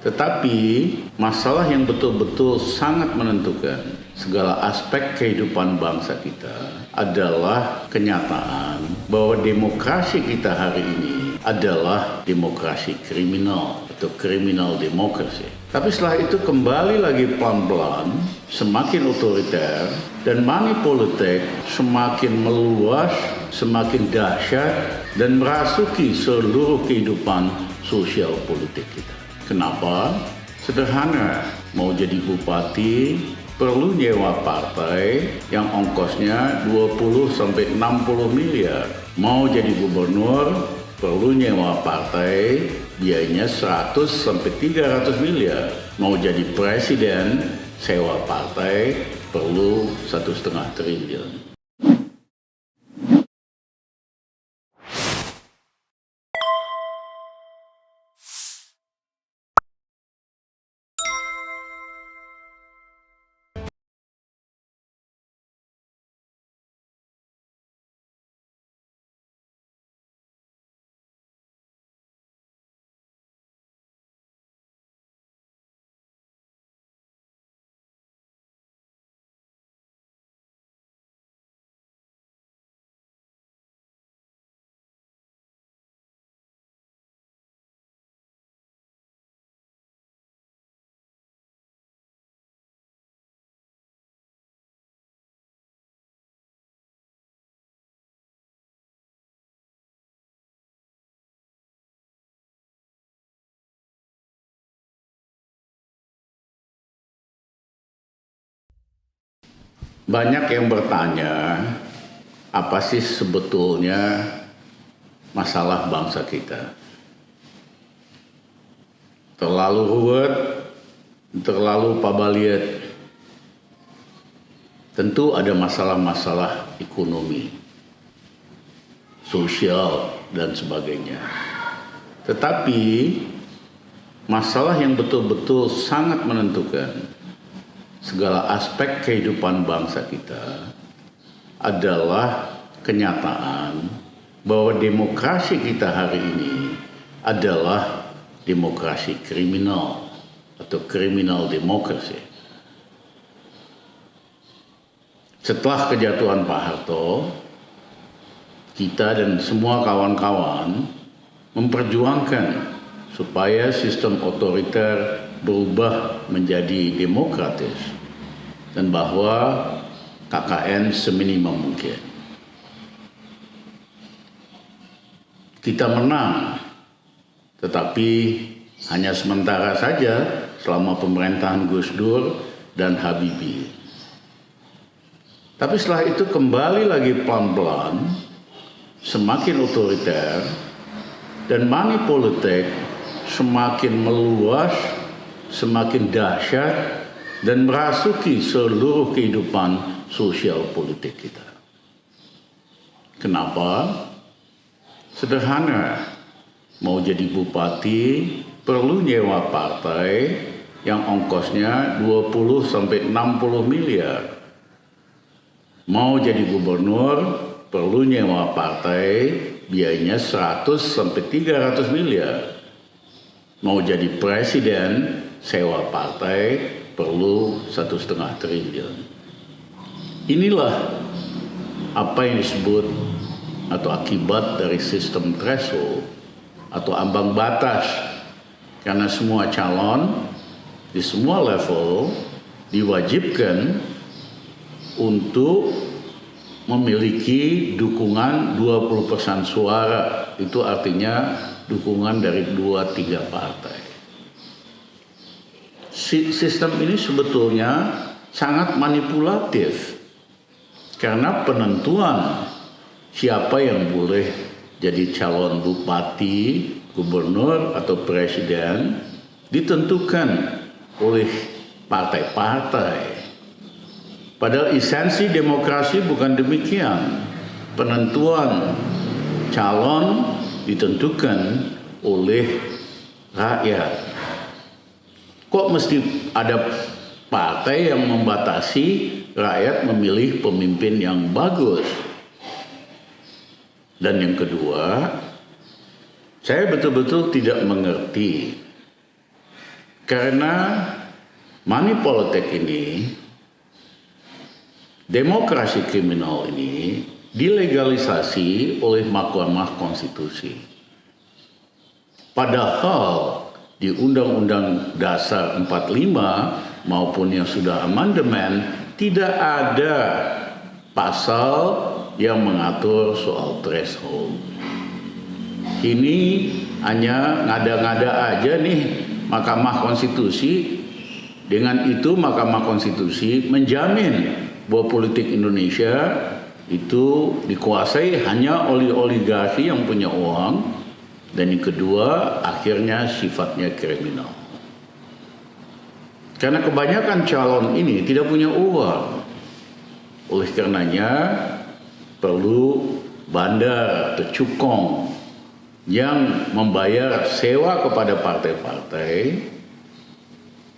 Tetapi masalah yang betul-betul sangat menentukan segala aspek kehidupan bangsa kita adalah kenyataan bahwa demokrasi kita hari ini adalah demokrasi kriminal atau criminal democracy. Tapi setelah itu kembali lagi pelan-pelan, semakin otoriter dan money politik semakin meluas, semakin dahsyat dan merasuki seluruh kehidupan sosial politik kita. Kenapa? Sederhana, mau jadi bupati perlu nyewa partai yang ongkosnya 20-60 miliar. Mau jadi gubernur perlu nyewa partai biayanya 100-300 miliar. Mau jadi presiden sewa partai perlu 1,5 triliun. Banyak yang bertanya, apa sih sebetulnya masalah bangsa kita? Terlalu ruwet, terlalu pabaliet. Tentu ada masalah-masalah ekonomi, sosial, dan sebagainya. Tetapi masalah yang betul-betul sangat menentukan segala aspek kehidupan bangsa kita adalah kenyataan bahwa demokrasi kita hari ini adalah demokrasi kriminal atau criminal democracy. Setelah kejatuhan Pak Harto, kita dan semua kawan-kawan memperjuangkan supaya sistem otoriter berubah menjadi demokratis dan bahwa KKN seminimum mungkin. Kita menang, tetapi hanya sementara saja selama pemerintahan Gus Dur dan Habibie. Tapi setelah itu kembali lagi pelan-pelan, semakin otoriter dan money politik semakin meluas, semakin dahsyat dan merasuki seluruh kehidupan sosial politik kita. Kenapa? Sederhana, mau jadi bupati perlu nyewa partai yang ongkosnya 20-60 miliar. Mau jadi gubernur perlu nyewa partai biayanya 100-300 miliar. Mau jadi presiden sewa partai perlu 1,5 triliun. Inilah apa yang disebut atau akibat dari sistem threshold atau ambang batas, karena semua calon di semua level diwajibkan untuk memiliki dukungan 20% suara. Itu artinya dukungan dari 2-3 partai. Sistem ini sebetulnya sangat manipulatif karena penentuan siapa yang boleh jadi calon bupati, gubernur atau presiden ditentukan oleh partai-partai. Padahal esensi demokrasi bukan demikian. Penentuan calon ditentukan oleh rakyat. Kok mesti ada partai yang membatasi rakyat memilih pemimpin yang bagus? Dan yang kedua, saya betul-betul tidak mengerti Karena money politik ini, demokrasi kriminal ini dilegalisasi oleh Mahkamah Konstitusi. Padahal di Undang-Undang Dasar 45 maupun yang sudah amandemen tidak ada pasal yang mengatur soal threshold. Ini hanya ngada-ngada aja nih Mahkamah Konstitusi. Dengan itu Mahkamah Konstitusi menjamin bahwa politik Indonesia itu dikuasai hanya oleh oligarki yang punya uang, dan yang kedua akhirnya sifatnya kriminal. Karena kebanyakan calon ini tidak punya uang, oleh karenanya perlu bandar atau cukong yang membayar sewa kepada partai-partai,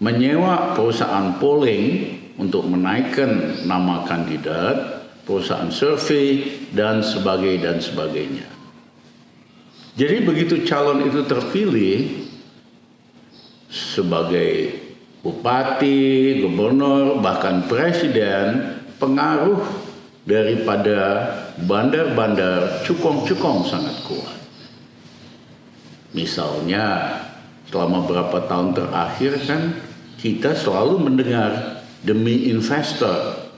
menyewa perusahaan polling untuk menaikkan nama kandidat, perusahaan survei, dan sebagainya. Jadi begitu calon itu terpilih sebagai bupati, gubernur, bahkan presiden, pengaruh daripada bandar-bandar cukong-cukong sangat kuat. Misalnya selama beberapa tahun terakhir kan kita selalu mendengar demi investor,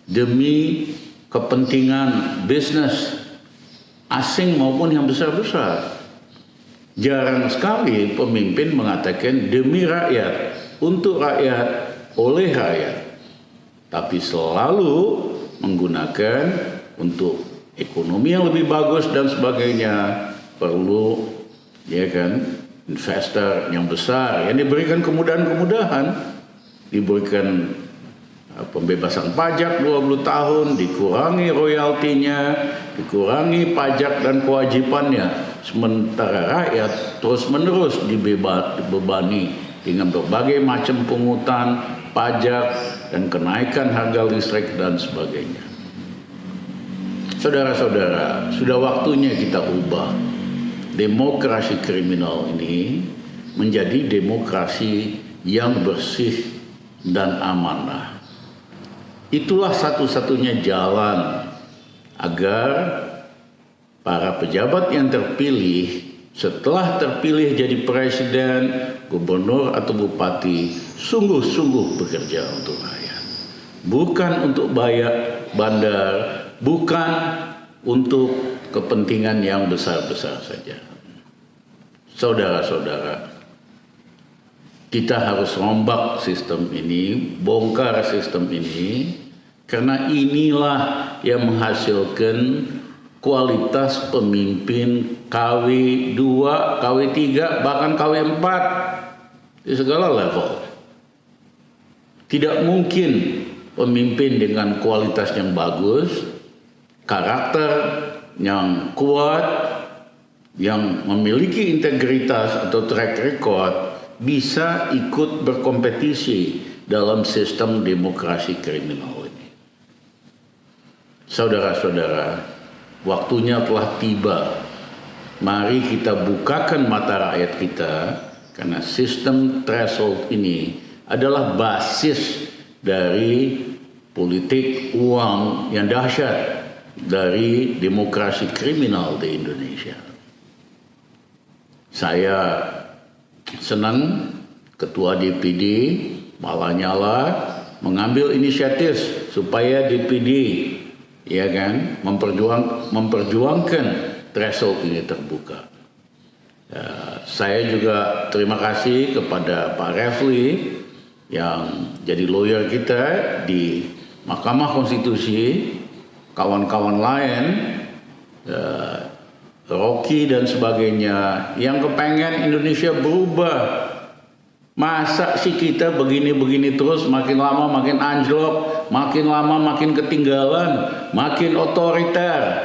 demi kepentingan bisnis asing maupun yang besar-besar. Jarang sekali pemimpin mengatakan demi rakyat, untuk rakyat, oleh rakyat. Tapi selalu menggunakan untuk ekonomi yang lebih bagus dan sebagainya, perlu ya kan investor yang besar yang diberikan kemudahan-kemudahan, diberikan pembebasan pajak 20 tahun, dikurangi royaltinya, dikurangi pajak dan kewajibannya, sementara rakyat terus-menerus dibebani dengan berbagai macam pungutan, pajak, dan kenaikan harga listrik dan sebagainya. Saudara-saudara, sudah waktunya kita ubah demokrasi kriminal ini menjadi demokrasi yang bersih dan amanah. Itulah satu-satunya jalan agar para pejabat yang terpilih setelah terpilih jadi presiden, gubernur atau bupati sungguh-sungguh bekerja untuk rakyat. Bukan untuk bayar bandar, bukan untuk kepentingan yang besar-besar saja. Saudara-saudara, kita harus rombak sistem ini, bongkar sistem ini, karena inilah yang menghasilkan kualitas pemimpin KW2, KW3, bahkan KW4 di segala level. Tidak mungkin pemimpin dengan kualitas yang bagus, karakter yang kuat, yang memiliki integritas atau track record bisa ikut berkompetisi dalam sistem demokrasi kriminal ini. Saudara-saudara, waktunya telah tiba. Mari kita bukakan mata rakyat kita, karena sistem threshold ini adalah basis dari politik uang yang dahsyat dari demokrasi kriminal di Indonesia. Saya senang Ketua DPD Pak Lanyala mengambil inisiatif supaya DPD ya kan memperjuangkan threshold ini terbuka. Saya juga terima kasih kepada Pak Refli yang jadi lawyer kita di Mahkamah Konstitusi, kawan-kawan lain, Rocky dan sebagainya, yang kepengen Indonesia berubah. Masa sih kita begini-begini terus, makin lama makin anjlok, makin lama makin ketinggalan, makin otoriter.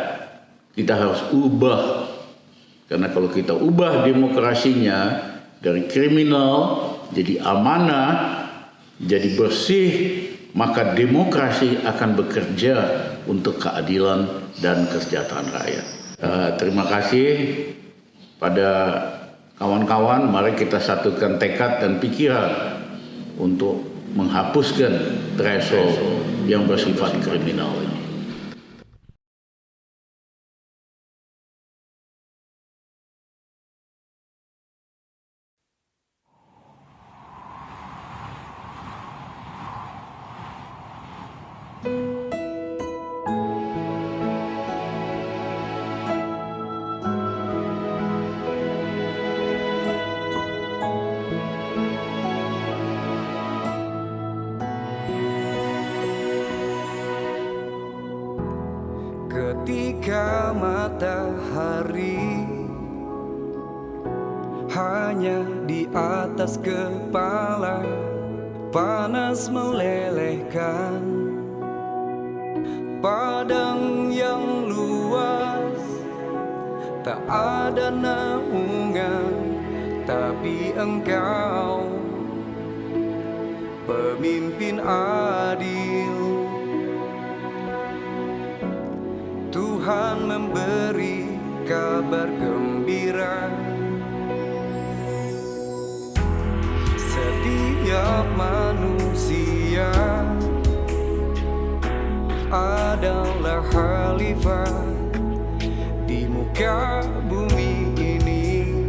Kita harus ubah. Karena kalau kita ubah demokrasinya dari kriminal jadi amanah, jadi bersih, maka demokrasi akan bekerja untuk keadilan dan kesejahteraan rakyat. Terima kasih pada Kawan-kawan, mari kita satukan tekad dan pikiran untuk menghapuskan threshold yang bersifat kriminal ini. Ketika matahari hanya di atas kepala, panas melelehkan padang yang luas, tak ada naungan, tapi Engkau pemimpin adil. Tuhan memberi kabar gembira. Setiap manusia adalah khalifah di muka bumi ini,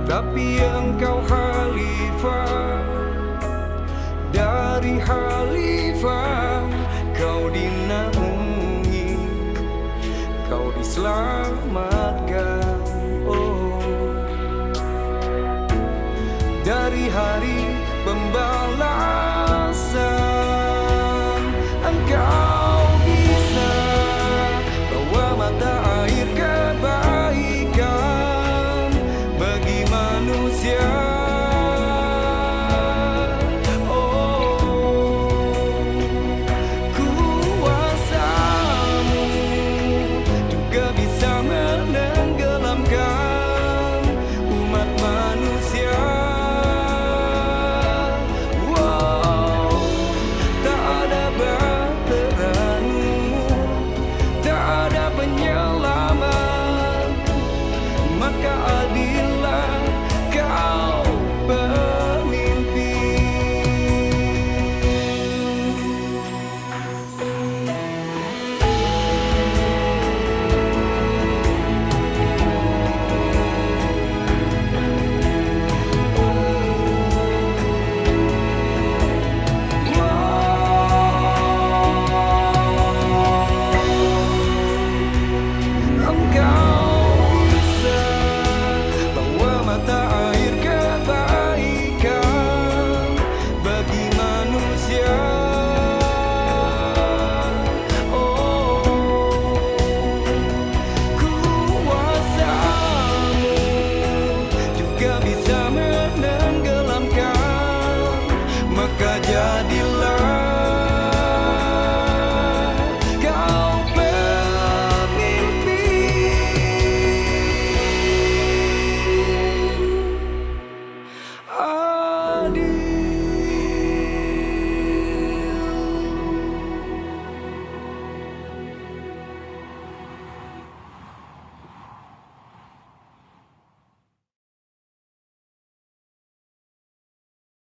tapi Engkau khalifah dari khalifah. Kau dinaungi, Kau diselamatkan. Oh, dari hari pembalasan